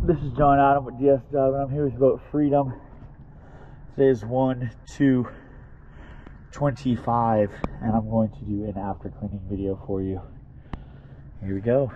This is John Adam with DS Diving. I'm here with Boat Freedom. Today is 1/2/25, and I'm going to do an after cleaning video for you. Here we go.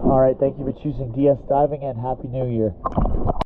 Alright, thank you for choosing DS Diving, and Happy New Year.